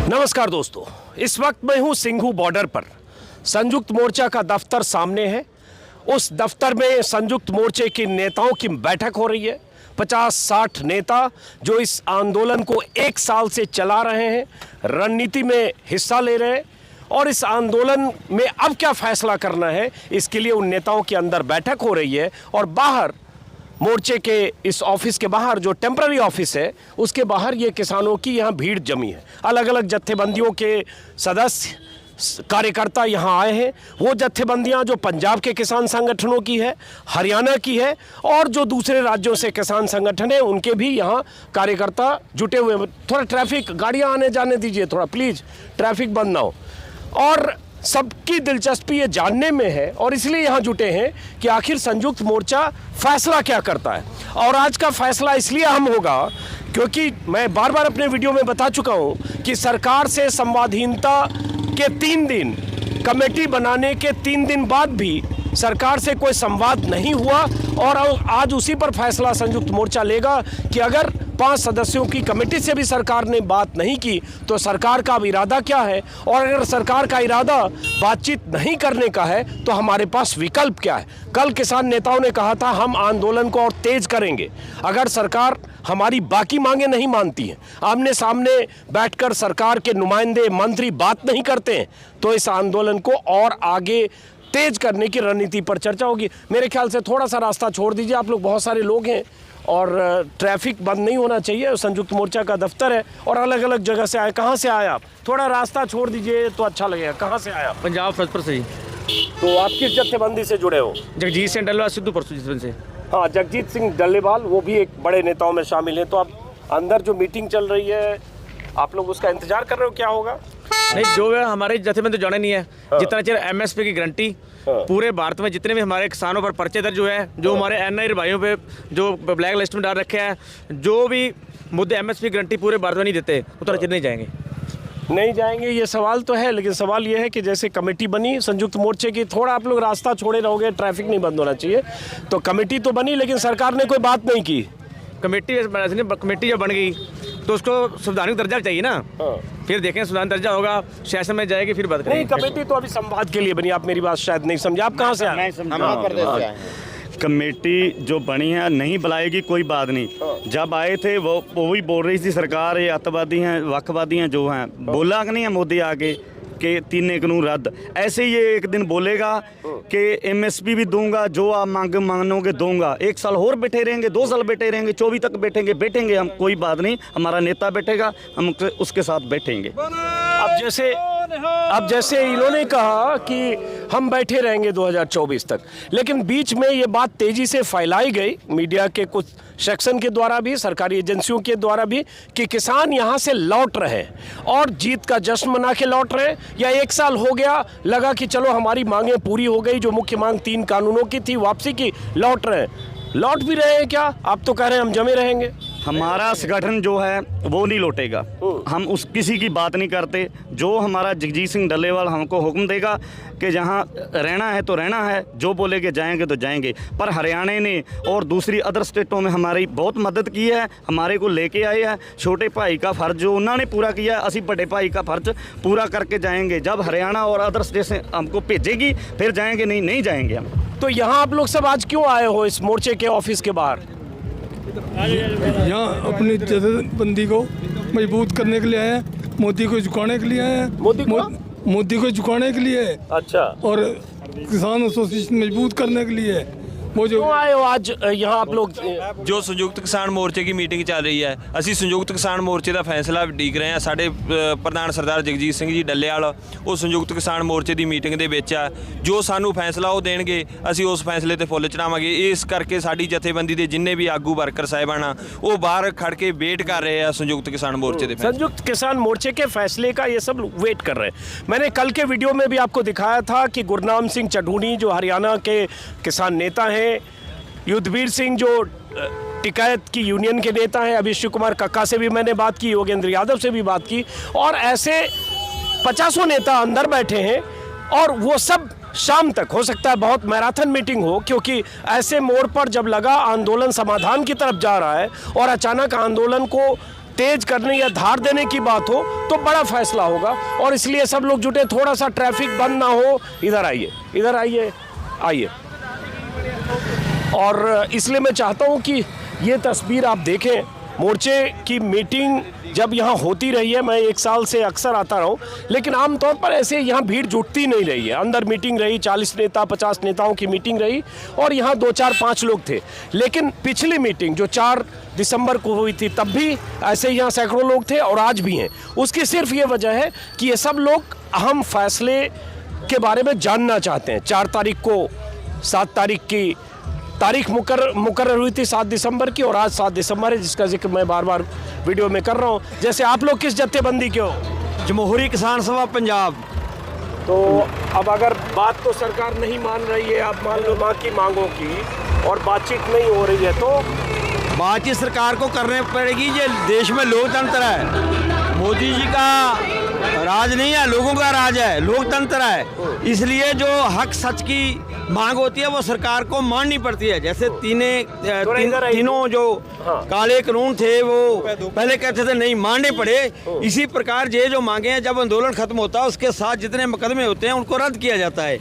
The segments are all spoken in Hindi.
नमस्कार दोस्तों, इस वक्त मैं हूं सिंघू बॉर्डर पर। संयुक्त मोर्चा का दफ्तर सामने है। उस दफ्तर में संयुक्त मोर्चे के नेताओं की बैठक हो रही है। 50-60 नेता जो इस आंदोलन को 1 साल से चला रहे हैं, रणनीति में हिस्सा ले रहे हैं और इस आंदोलन में अब क्या फैसला करना है, इसके लिए उन नेताओं के अंदर बैठक हो रही है। और बाहर मोर्चे के इस ऑफिस के बाहर, जो टेम्पररी ऑफिस है, उसके बाहर ये किसानों की यहाँ भीड़ जमी है। अलग अलग जत्थेबंदियों के सदस्य, कार्यकर्ता यहाँ आए हैं। वो जत्थेबंदियाँ जो पंजाब के किसान संगठनों की है, हरियाणा की है और जो दूसरे राज्यों से किसान संगठन है, उनके भी यहाँ कार्यकर्ता जुटे हुए हैं। थोड़ा ट्रैफिक, गाड़ियाँ आने जाने दीजिए थोड़ा प्लीज़, ट्रैफिक बंद ना हो। और सबकी दिलचस्पी ये जानने में है और इसलिए यहाँ जुटे हैं कि आखिर संयुक्त मोर्चा फैसला क्या करता है। और आज का फैसला इसलिए अहम होगा क्योंकि मैं बार बार अपने वीडियो में बता चुका हूँ कि सरकार से संवादहीनता के 3 दिन, कमेटी बनाने के 3 दिन बाद भी सरकार से कोई संवाद नहीं हुआ। और आज उसी पर फैसला संयुक्त मोर्चा लेगा कि अगर 5 सदस्यों की कमेटी से भी सरकार ने बात नहीं की तो सरकार का अब इरादा क्या है, और अगर सरकार का इरादा बातचीत नहीं करने का है तो हमारे पास विकल्प क्या है। कल किसान नेताओं ने कहा था हम आंदोलन को और तेज करेंगे अगर सरकार हमारी बाकी मांगे नहीं मानती हैं, आमने सामने बैठकर सरकार के नुमाइंदे मंत्री बात नहीं करते हैं, तो इस आंदोलन को और आगे तेज करने की रणनीति पर चर्चा होगी। मेरे ख्याल से थोड़ा सा रास्ता छोड़ दीजिए, आप लोग बहुत सारे लोग हैं और ट्रैफिक बंद नहीं होना चाहिए। संयुक्त मोर्चा का दफ्तर है और अलग अलग जगह से आए। कहाँ से आए आप? थोड़ा रास्ता छोड़ दीजिए तो अच्छा लगेगा। कहाँ से आए आप? पंजाब फिरोजपुर से ही। तो आप किस जत्थेबंदी से जुड़े हो? जगजीत सिंह डल्लेवाल सिद्धूपुर से। हाँ, जगजीत सिंह डल्लेवाल, वो भी एक बड़े नेताओं में शामिल हैं। तो आप अंदर जो मीटिंग चल रही है, आप लोग उसका इंतजार कर रहे हो, क्या होगा? नहीं, जो है हमारे जत्थेबंदी जाने नहीं है। जितना चेर एमएसपी की गारंटी पूरे भारत में जितने भी हमारे किसानों पर पर्चे दर्ज हुए हैं, जो हमारे एनआई भाइयों पे जो ब्लैक लिस्ट में डाल रखे हैं, जो भी मुद्दे एमएसपी की गारंटी पूरे भारत में नहीं देते, उतना चेर नहीं जाएंगे। नहीं जाएंगे, ये सवाल तो है। लेकिन सवाल ये है कि जैसे कमेटी बनी संयुक्त मोर्चे की, थोड़ा आप लोग रास्ता छोड़े रहोगे, ट्रैफिक नहीं बंद होना चाहिए। तो कमेटी तो बनी लेकिन सरकार ने कोई बात नहीं की। कमेटी जब बन गई तो उसको संवैधानिक दर्जा चाहिए ना। फिर देखें, संवैधानिक दर्जा होगा, सेशन में जाएगी, फिर बात करेंगे। नहीं, कमेटी तो अभी संवाद के लिए बनी। आप मेरी बात शायद नहीं समझे। आप कहाँ से आए? कमेटी जो बनी है नहीं बुलाएगी, कोई बात नहीं। जब आए थे वो भी बोल रही थी सरकार ये अतवादी हैं, वक्फवादी हैं जो हैं। बोला कि नहीं है मोदी आके कि 3 कानून रद्द। ऐसे ही ये एक दिन बोलेगा कि एमएसपी भी दूंगा, जो आप मांगोगे दूंगा। 1 साल और बैठे रहेंगे, 2 साल बैठे रहेंगे, 24 तक बैठेंगे हम, कोई बात नहीं। हमारा नेता बैठेगा, हम उसके साथ बैठेंगे। अब जैसे इन्होंने कहा कि हम बैठे रहेंगे 2024 तक, लेकिन बीच में ये बात तेजी से फैलाई गई मीडिया के कुछ सेक्शन के द्वारा भी, सरकारी एजेंसियों के द्वारा भी, कि किसान यहाँ से लौट रहे हैं और जीत का जश्न मना के लौट रहे हैं, या 1 साल हो गया, लगा कि चलो हमारी मांगें पूरी हो गई, जो मुख्य मांग 3 कानूनों की थी वापसी की, लौट रहे हैं। लौट भी रहे हैं क्या? आप तो कह रहे हैं हम जमे रहेंगे। हमारा संगठन जो है वो नहीं लौटेगा। हम उस किसी की बात नहीं करते। जो हमारा जगजीत सिंह डल्लेवाल हमको हुक्म देगा कि जहाँ रहना है तो रहना है, जो बोलेगे जाएंगे तो जाएंगे। पर हरियाणा ने और दूसरी अदर स्टेटों में हमारी बहुत मदद की है, हमारे को लेके आए हैं। छोटे भाई का फ़र्ज जो उन्होंने पूरा किया, असी बड़े भाई का फ़र्ज पूरा करके जाएंगे। जब हरियाणा और अदर स्टेट से हमको भेजेगी फिर जाएंगे, नहीं जाएंगे हम। तो यहाँ आप लोग सब आज क्यों आए हो इस मोर्चे के ऑफिस के बाहर? यहाँ अपनी जथेबंदी को मजबूत करने के लिए आए हैं, मोदी को झुकाने के लिए आए हैं। मोदी को झुकाने के लिए। अच्छा। और किसान एसोसिएशन मजबूत करने के लिए। वो जो आए हो आज यहाँ आप लोग? जो संयुक्त किसान मोर्चे की मीटिंग चल रही है, ਅਸੀਂ संयुक्त किसान मोर्चे का फैसला उਡੀਕ ਰਹੇ ਹਾਂ। ਸਾਡੇ ਪ੍ਰਧਾਨ ਸਰਦਾਰ ਜਗਜੀਤ ਸਿੰਘ ਜੀ ਡੱਲੇਵਾਲ ਉਹ ਸੰਯੁਕਤ ਕਿਸਾਨ ਮੋਰਚੇ ਦੀ ਮੀਟਿੰਗ ਦੇ ਵਿੱਚ ਆ। ਜੋ ਸਾਨੂੰ ਫੈਸਲਾ ਉਹ ਦੇਣਗੇ, ਅਸੀਂ ਉਸ ਫੈਸਲੇ ਤੇ ਫੁੱਲ ਚੜਾਵਾਂਗੇ। ਇਸ ਕਰਕੇ ਸਾਡੀ ਜਥੇਬੰਦੀ ਦੇ ਜਿੰਨੇ ਵੀ ਆਗੂ ਵਰਕਰ ਸਾਹਿਬਾਨ ਆ, ਉਹ ਬਾਹਰ ਖੜ ਕੇ ਵੇਟ ਕਰ ਰਹੇ ਆ संयुक्त किसान मोर्चे ਦੇ। संयुक्त किसान मोर्चे के फैसले का ये सब वेट कर रहे हैं। मैंने कल के वीडियो में भी आपको दिखाया था कि गुरनाम सिंह चढ़ूनी जो हरियाणा के किसान नेता हैं, युद्धवीर सिंह जो टिकायत की यूनियन के नेता हैं, अभिषेक कुमार कक्का से भी मैंने बात की, योगेंद्र यादव से भी बात की, और ऐसे 50 नेता अंदर बैठे हैं। और वो सब शाम तक, हो सकता है बहुत मैराथन मीटिंग हो, क्योंकि ऐसे मोड़ पर जब लगा आंदोलन समाधान की तरफ जा रहा है और अचानक आंदोलन को तेज करने या धार देने की बात हो तो बड़ा फैसला होगा, और इसलिए सब लोग जुटे। थोड़ा सा ट्रैफिक बंद ना हो, इधर आइए, इधर आइए, आइए। और इसलिए मैं चाहता हूं कि ये तस्वीर आप देखें। मोर्चे की मीटिंग जब यहाँ होती रही है, मैं 1 साल से अक्सर आता रहा हूँ, लेकिन आमतौर पर ऐसे यहाँ भीड़ जुटती नहीं रही है। अंदर मीटिंग रही, 40 नेता 50 नेताओं की मीटिंग रही, और यहाँ 2 4 5 लोग थे। लेकिन पिछली मीटिंग जो 4 दिसंबर को हुई थी, तब भी ऐसे यहाँ सैकड़ों लोग थे और आज भी हैं। उसकी सिर्फ ये वजह है कि ये सब लोग अहम फैसले के बारे में जानना चाहते हैं। 4 तारीख को 7 तारीख की तारीख मुकर्रर हुई थी 7 दिसंबर की, और आज 7 दिसंबर है, जिसका जिक्र मैं बार बार वीडियो में कर रहा हूँ। जैसे आप लोग किस जत्थेबंदी के हो? जमहूरी किसान सभा पंजाब। तो अब अगर बात तो सरकार नहीं मान रही है, आप मान लो माँ की मांगों की, और बातचीत नहीं हो रही है, तो बातचीत सरकार को करनी पड़ेगी। ये देश में लोकतंत्र है, मोदी जी का राज नहीं है, लोगों का राज है, लोकतंत्र है। इसलिए जो हक सच की मांग होती है वो सरकार को माननी पड़ती है। जैसे तीनों जो काले कानून थे वो पहले कहते थे नहीं, मानने पड़े। इसी प्रकार ये जो मांगे हैं, जब आंदोलन खत्म होता है उसके साथ जितने मुकदमे होते हैं उनको रद्द किया जाता है।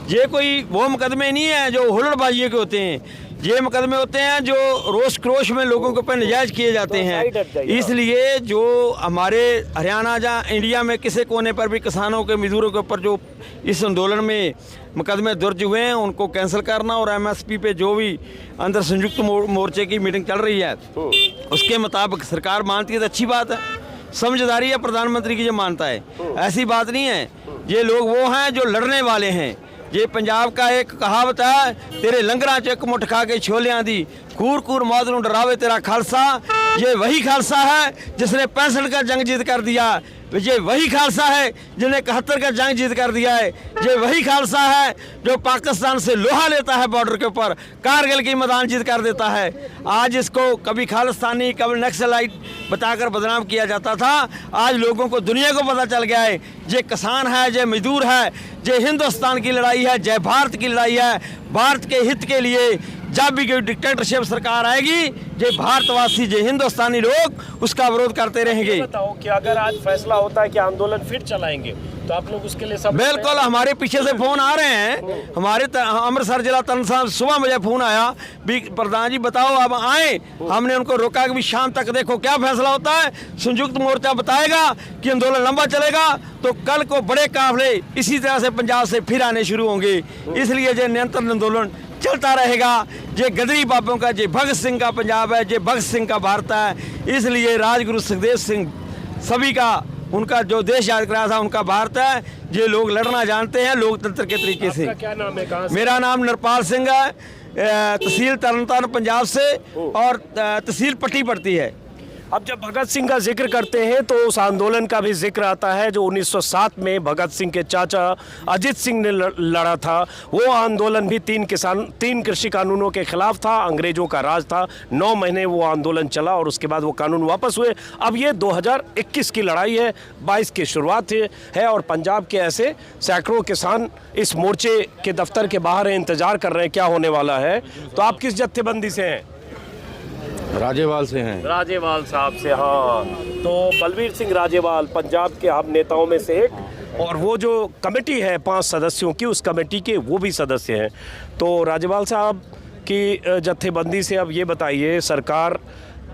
ये कोई वो मुकदमे नहीं है जो हुल्लड़बाजी के होते हैं, ये मुकदमे होते हैं जो रोष क्रोश में लोगों के ऊपर नजायज किए जाते हैं। इसलिए जो हमारे हरियाणा या इंडिया में किसी कोने पर भी किसानों के मजदूरों के ऊपर जो इस आंदोलन में मुकदमे दर्ज हुए हैं उनको कैंसिल करना, और एमएसपी पे जो भी अंदर संयुक्त मोर्चे की मीटिंग चल रही है उसके मुताबिक सरकार मानती है तो अच्छी बात है। समझदारी है प्रधानमंत्री की जो मानता है, ऐसी बात नहीं है। ये लोग वो हैं जो लड़ने वाले हैं। ये पंजाब का एक कहावत है, तेरे लंगरा च एक मुठ खा के छोलियां दी, कूर कूर मौत नूं डरावे तेरा खालसा। ये वही खालसा है जिसने 65 का जंग जीत कर दिया। ये वही खालसा है जिन्हें 71 का जंग जीत कर दिया है। ये वही खालसा है जो पाकिस्तान से लोहा लेता है बॉर्डर के ऊपर, कारगिल की मैदान जीत कर देता है। आज इसको कभी खालिस्तानी कभी नक्सलाइट बताकर बदनाम किया जाता था, आज लोगों को दुनिया को पता चल गया है ये किसान है, ये मजदूर है, ये हिंदुस्तान की लड़ाई है, जय भारत की लड़ाई है। भारत के हित के लिए जब भी कोई डिक्टेटरशिप सरकार आएगी, ये भारतवासी, ये हिंदुस्तानी लोग उसका विरोध करते रहेंगे। बताओ कि अगर आज फैसला होता है कि आंदोलन फिर चलाएंगे तो आप लोग उसके लिए सब बिल्कुल, हमारे पीछे से फोन आ रहे हैं। हमारे अमृतसर जिला तनसा सुबह मुझे फोन आया भी प्रधान जी बताओ अब आए। हमने उनको रोका कि भी शाम तक देखो क्या फैसला होता है। संयुक्त मोर्चा बताएगा कि आंदोलन लंबा चलेगा तो कल को बड़े काफले इसी तरह से पंजाब से फिर आने शुरू होंगे। इसलिए ये निरंतर आंदोलन चलता रहेगा। ये गदरी बाबों का, ये भगत सिंह का पंजाब है, ये भगत सिंह का भारत है। इसलिए राजगुरु सुखदेव सिंह सभी का उनका जो देश याद कराया था उनका भारत है। ये लोग लड़ना जानते हैं लोकतंत्र के तरीके से। क्या नाम है? कहाँ से? मेरा नाम नरपाल सिंह है, तहसील तरनतारन पंजाब से, और तहसील पट्टी पड़ती है। अब जब भगत सिंह का जिक्र करते हैं तो उस आंदोलन का भी जिक्र आता है जो 1907 में भगत सिंह के चाचा अजित सिंह ने लड़ा था। वो आंदोलन भी 3 कृषि कानूनों के खिलाफ था, अंग्रेजों का राज था। 9 महीने वो आंदोलन चला और उसके बाद वो कानून वापस हुए। अब ये 2021 की लड़ाई है, 22 की शुरुआत है और पंजाब के ऐसे सैकड़ों किसान इस मोर्चे के दफ्तर के बाहर इंतजार कर रहे हैं क्या होने वाला है। तो आप किस जत्थेबंदी से हैं? राजेवाल से हैं। राजेवाल साहब से, हाँ। तो बलवीर सिंह राजेवाल पंजाब के आम नेताओं में से एक, और वो जो कमेटी है 5 सदस्यों की, उस कमेटी के वो भी सदस्य हैं। तो राजेवाल साहब की जत्थेबंदी से अब ये बताइए, सरकार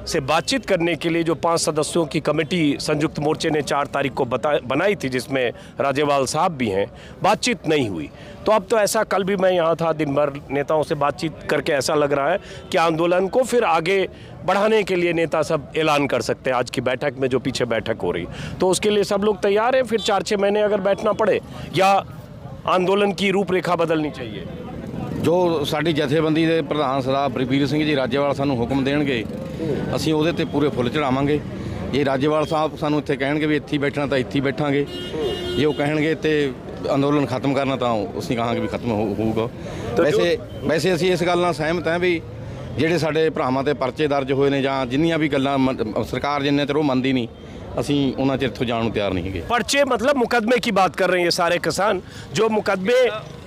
से बातचीत करने के लिए जो 5 सदस्यों की कमेटी संयुक्त मोर्चे ने 4 तारीख को बनाई थी, जिसमें राजेवाल साहब भी हैं, बातचीत नहीं हुई। तो अब तो ऐसा, कल भी मैं यहाँ था, दिन भर नेताओं से बातचीत करके ऐसा लग रहा है कि आंदोलन को फिर आगे बढ़ाने के लिए नेता सब ऐलान कर सकते हैं। आज की बैठक में जो पीछे बैठक हो रही, तो उसके लिए सब लोग तैयार हैं। फिर 4-6 महीने अगर बैठना पड़े, या आंदोलन की रूपरेखा बदलनी चाहिए? ਜੋ ਸਾਡੀ ਜਥੇਬੰਦੀ ਦੇ ਪ੍ਰਧਾਨ ਸਰਦਾਰ ਬਲਬੀਰ ਸਿੰਘ ਜੀ ਰਾਜੇਵਾਲ ਸਾਨੂੰ ਹੁਕਮ ਦੇਣਗੇ, ਅਸੀਂ ਉਹਦੇ ਤੇ ਪੂਰੇ ਫੁੱਲ ਚੜਾਵਾਂਗੇ। ਜੇ ਰਾਜੇਵਾਲ ਸਾਹਿਬ ਸਾਨੂੰ ਇੱਥੇ ਕਹਿਣਗੇ ਵੀ ਇੱਥੇ ਬੈਠਣਾ ਤਾਂ ਇੱਥੇ ਬੈਠਾਂਗੇ, ਜੇ ਉਹ ਕਹਿਣਗੇ ਤੇ ਅੰਦੋਲਨ ਖਤਮ ਕਰਨਾ ਤਾਂ ਅਸੀਂ ਕਹਾਂਗੇ ਵੀ ਖਤਮ ਹੋਊਗਾ। ਵੈਸੇ ਅਸੀਂ ਇਸ ਗੱਲ ਨਾਲ ਸਹਿਮਤ ਹਾਂ ਵੀ ਜਿਹੜੇ ਸਾਡੇ ਭਰਾਵਾਂ ਤੇ ਪਰਚੇ ਦਰਜ ਹੋਏ ਨੇ ਜਾਂ ਜਿੰਨੀਆਂ ਵੀ ਗੱਲਾਂ ਸਰਕਾਰ ਜਿੰਨੇ ਚਿਰ ਉਹ ਮੰਨਦੀ ਨਹੀਂ, ਅਸੀਂ ਉਹਨਾਂ ਚਿਰ ਇੱਥੋਂ ਜਾਣ ਨੂੰ ਤਿਆਰ ਨਹੀਂ ਹੈਗੇ। पर्चे मतलब मुकदमे की बात कर रहे हैं ये सारे किसान, जो मुकदमे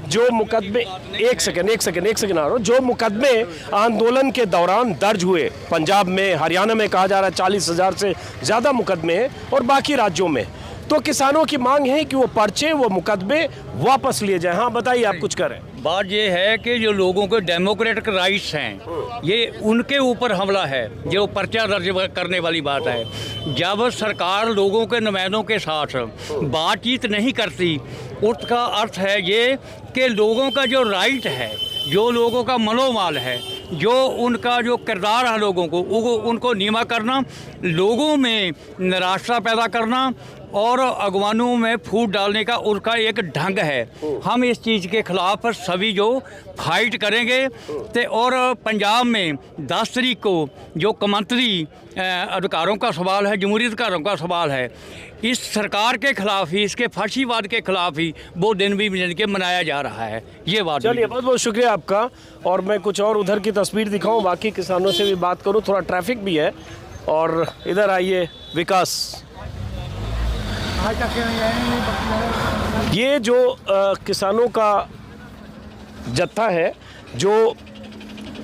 जो मुकदमे एक सेकंड आ रहा, जो मुकदमे आंदोलन के दौरान दर्ज हुए पंजाब में, हरियाणा में कहा जा रहा है 40,000 से ज़्यादा मुकदमे हैं और बाकी राज्यों में, तो किसानों की मांग है कि वो पर्चे, वो मुकदमे वापस लिए जाएं। हाँ बताइए, आप कुछ करें। बात ये है कि जो लोगों के डेमोक्रेटिक राइट्स हैं, ये उनके ऊपर हमला है, जो पर्चा दर्ज करने वाली बात है। जब सरकार लोगों के नुमाइंदों के साथ बातचीत नहीं करती, उसका अर्थ है ये कि लोगों का जो राइट है, जो लोगों का मनोमाल है, जो उनका जो किरदार है लोगों को, उनको नीमा करना, लोगों में निराशा पैदा करना और अगवानों में फूट डालने का उनका एक ढंग है। हम इस चीज़ के खिलाफ सभी जो फाइट करेंगे। और पंजाब में 10 तारीख को जो कौमांतरी अधिकारों का सवाल है, जमहूरी अधिकारों का सवाल है, इस सरकार के खिलाफ ही, इसके फाशीवाद के खिलाफ ही वो दिन भी मिल के मनाया जा रहा है। ये बात। चलिए, बहुत बहुत शुक्रिया आपका। और मैं कुछ और उधर की तस्वीर दिखाऊं, बाकी किसानों से भी बात करूं, थोड़ा ट्रैफिक भी है। और इधर आइए, विकास, ये जो किसानों का जत्था है, जो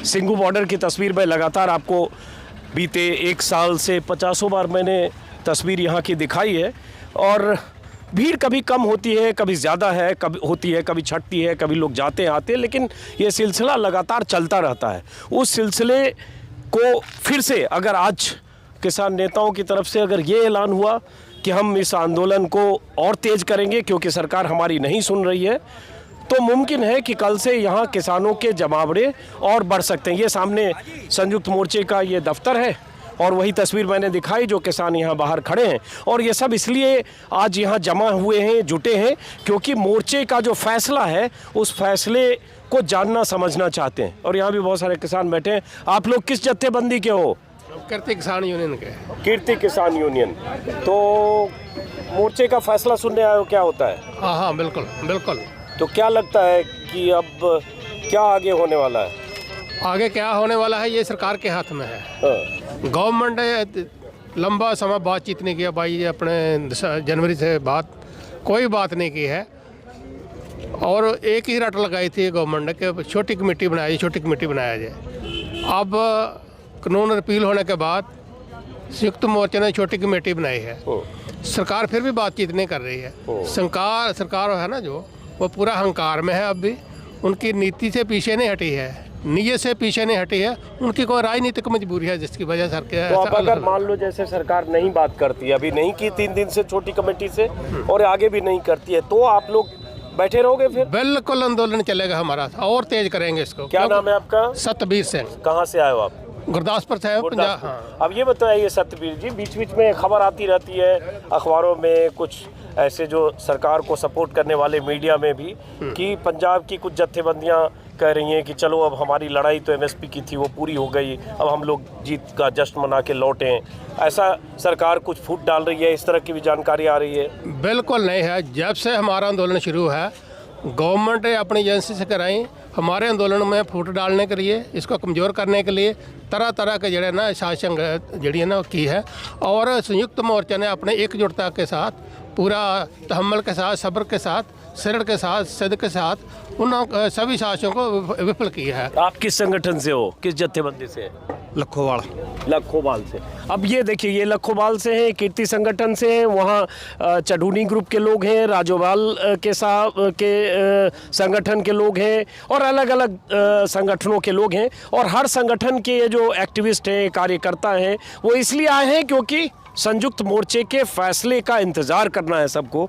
सिंघू बॉर्डर की तस्वीर में लगातार आपको बीते 1 साल से 50 बार मैंने तस्वीर यहाँ की दिखाई है। और भीड़ कभी कम होती है, कभी ज़्यादा है, कभी होती है, कभी छटती है, कभी लोग जाते आते हैं, लेकिन ये सिलसिला लगातार चलता रहता है। उस सिलसिले को फिर से अगर आज किसान नेताओं की तरफ से अगर ये ऐलान हुआ कि हम इस आंदोलन को और तेज़ करेंगे क्योंकि सरकार हमारी नहीं सुन रही है, तो मुमकिन है कि कल से यहाँ किसानों के जमावड़े और बढ़ सकते हैं। ये सामने संयुक्त मोर्चे का ये दफ्तर है और वही तस्वीर मैंने दिखाई, जो किसान यहाँ बाहर खड़े हैं। और ये सब इसलिए आज यहाँ जमा हुए हैं, जुटे हैं, क्योंकि मोर्चे का जो फैसला है उस फैसले को जानना समझना चाहते हैं। और यहाँ भी बहुत सारे किसान बैठे हैं। आप लोग किस जत्थेबंदी के हो? कीर्ति किसान यूनियन के। कीर्ति किसान यूनियन। तो मोर्चे का फैसला सुनने आए हो, क्या होता है? हाँ, बिल्कुल बिल्कुल। तो क्या लगता है कि अब क्या आगे होने वाला है? आगे क्या होने वाला है ये सरकार के हाथ में है। गवर्नमेंट ने लंबा समय बातचीत नहीं किया भाई, अपने जनवरी से कोई बात नहीं की है। और एक ही रट लगाई थी गवर्नमेंट ने कि छोटी कमेटी बनाया जाए। अब कानून रिपील होने के बाद संयुक्त मोर्चे ने छोटी कमेटी बनाई है। सरकार फिर भी बातचीत नहीं कर रही है। सरकार है ना, जो वो पूरा अहंकार में है। अब भी उनकी नीति से पीछे नहीं हटी है, नीयत से पीछे नहीं हटी है। उनकी कोई राजनीतिक मजबूरी है जिसकी वजह से तो अब अगर मान लो जैसे सरकार नहीं बात करती, अभी नहीं की 3 दिन से छोटी कमेटी से, और आगे भी नहीं करती है, तो आप लोग बैठे रहोगे? फिर बिल्कुल आंदोलन चलेगा हमारा, और तेज करेंगे इसको। क्या नाम है आपका? सतबीर सिंह। कहाँ से आए हो आप? गुरदासपुर से है, पंजाब। हाँ। अब ये बताइए सतबीर जी, बीच बीच में खबर आती रहती है अखबारों में, कुछ ऐसे जो सरकार को सपोर्ट करने वाले मीडिया में भी, कि पंजाब की कुछ जत्थेबंदियां कह रही हैं कि चलो अब हमारी लड़ाई तो एमएसपी की थी, वो पूरी हो गई, अब हम लोग जीत का जश्न मना के लौटें। ऐसा सरकार कुछ फूट डाल रही है, इस तरह की भी जानकारी आ रही है? बिल्कुल नहीं है। जब से हमारा आंदोलन शुरू है, गवर्नमेंट ने अपनी एजेंसी से कराई हमारे आंदोलन में फूट डालने के लिए, इसको कमज़ोर करने के लिए तरह तरह के जड़े ना शासन जड़ी है ना की है। और संयुक्त मोर्चा ने अपने एकजुटता के साथ, पूरा तहम्मुल के साथ, सब्र के साथ, सिरड़ के साथ, सिद्ध के साथ उन सभी शासकों को विफल किया है। आप किस संगठन से हो, किस जत्थेबंदी से? लखोवाल से। अब ये देखिए, ये लखोवाल से हैं, कीर्ति संगठन से हैं, वहाँ चढ़ूनी ग्रुप के लोग हैं, राजोवाल के संगठन के लोग हैं, और अलग अलग संगठनों के लोग हैं। और हर संगठन के ये जो एक्टिविस्ट हैं, कार्यकर्ता हैं, वो इसलिए आए हैं क्योंकि संयुक्त मोर्चे के फैसले का इंतज़ार करना है सबको।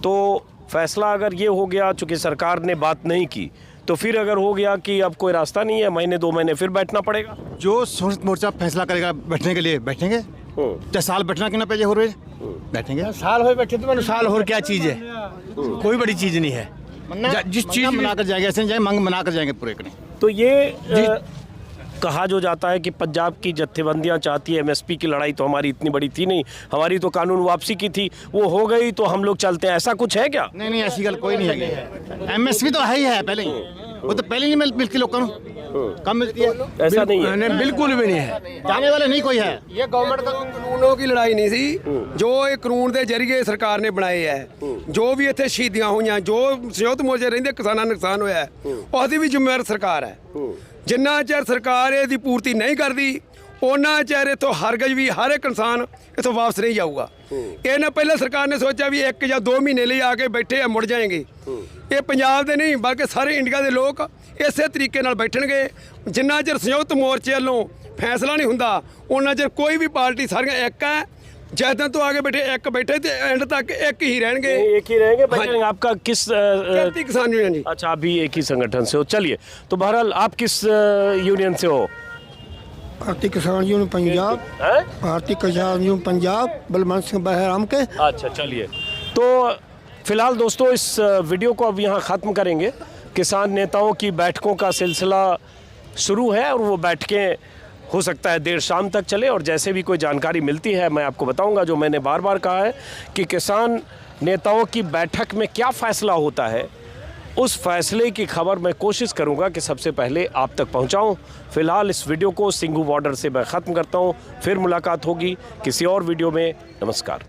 तो फैसला अगर ये हो गया, चूँकि सरकार ने बात नहीं की, तो फिर अगर हो गया कि अब कोई रास्ता नहीं है, महीने 2 महीने फिर बैठना पड़ेगा। जो संयुक्त मोर्चा फैसला करेगा बैठने के लिए बैठेंगे। चाहे साल बैठना क्यों ना पे हो रहे, बैठेंगे। साल हो बैठे तो साल हो, क्या चीज़ है? कोई बड़ी चीज़ नहीं है। जिस चीज़ मना कर जाएंगे, ऐसे नहीं जाएंगे, मंग मना कर जाएंगे पूरे करें। तो ये कहा जो जाता है कि पंजाब की जत्थेबंदियां चाहती है, एमएसपी की लड़ाई तो हमारी इतनी बड़ी थी नहीं, हमारी तो कानून वापसी की थी, वो हो गई तो हम लोग चलते हैं, ऐसा कुछ है क्या? नहीं, ऐसी गल कोई नहीं है। एमएसपी तो है ही है पहले ही। वो तो पहले नहीं मिलती लोगों को, कम मिलती है। ऐसा नहीं है। नहीं, बिल्कुल भी नहीं है। जाने वाले नहीं कोई है। ये गवर्नमेंट का ਕਾਨੂੰਨੋਂ ਕੀ ਲੜਾਈ ਨਹੀਂ ਸੀ ਜੋ ਇਹ ਕਾਨੂੰਨ ਦੇ ਜ਼ਰੀਏ ਸਰਕਾਰ ਨੇ ਬਣਾਏ ਹੈ ਜੋ ਵੀ ਇੱਥੇ ਸ਼ਹੀਦੀਆਂ ਹੋਈਆਂ ਜੋ ਸੰਯੁਕਤ ਮੋਰਚੇ ਰਹਿੰਦੇ ਕਿਸਾਨਾਂ ਨੂੰ ਨੁਕਸਾਨ ਹੋਇਆ ਹੈ, ਉਹਦੀ ਵੀ ਜ਼ਿੰਮੇਵਾਰ ਸਰਕਾਰ ਹੈ। ਜਿੰਨਾ ਚਿਰ ਸਰਕਾਰ ਇਹਦੀ ਪੂਰਤੀ ਨਹੀਂ ਕਰਦੀ ਉਹਨਾਂ ਚਿਰ ਇੱਥੋਂ ਹਰਗਜ਼ ਵੀ ਹਰ ਇੱਕ ਇਨਸਾਨ ਇੱਥੋਂ ਵਾਪਸ ਨਹੀਂ ਜਾਊਗਾ। ਇਹਨਾਂ ਪਹਿਲਾਂ ਸਰਕਾਰ ਨੇ ਸੋਚਿਆ ਵੀ 1 ਜਾਂ 2 ਮਹੀਨੇ ਲਈ ਆ ਕੇ ਬੈਠੇ ਆ ਮੁੜ ਜਾਣਗੇ। ਇਹ ਪੰਜਾਬ ਦੇ ਨਹੀਂ ਬਲਕਿ ਸਾਰੇ ਇੰਡੀਆ ਦੇ ਲੋਕ ਇਸੇ ਤਰੀਕੇ ਨਾਲ ਬੈਠਣਗੇ। ਜਿੰਨਾ ਚਿਰ ਸੰਯੁਕਤ ਮੋਰਚੇ ਵੱਲੋਂ ਫੈਸਲਾ ਨਹੀਂ ਹੁੰਦਾ ਉਹਨਾਂ ਚਿਰ ਕੋਈ ਵੀ ਪਾਰਟੀ ਸਾਰੀਆਂ ਇੱਕ ਹੈ। जैसे तो आगे बैठे एक बैठे थे एंड तक एक ही रहेंगे, एक ही रहेंगे। बैठेंगे। आपका किस खेती किसान यूनियन जी। अच्छा, आप भी एक ही संगठन से हो। चलिए, तो बहरहाल आप किस यूनियन से हो? भारतीय किसान यूनियन पंजाब, भारतीय किसान यूनियन पंजाब, बलवंत सिंह बहराम के। अच्छा, चलिए, तो फिलहाल दोस्तों इस वीडियो को अब यहाँ ख़त्म करेंगे। किसान नेताओं की बैठकों का सिलसिला शुरू है और वो बैठकें हो सकता है देर शाम तक चले, और जैसे भी कोई जानकारी मिलती है मैं आपको बताऊंगा। जो मैंने बार बार कहा है कि किसान नेताओं की बैठक में क्या फ़ैसला होता है, उस फैसले की खबर मैं कोशिश करूंगा कि सबसे पहले आप तक पहुंचाऊं। फ़िलहाल इस वीडियो को सिंघू बॉर्डर से मैं ख़त्म करता हूं। फिर मुलाकात होगी किसी और वीडियो में। नमस्कार।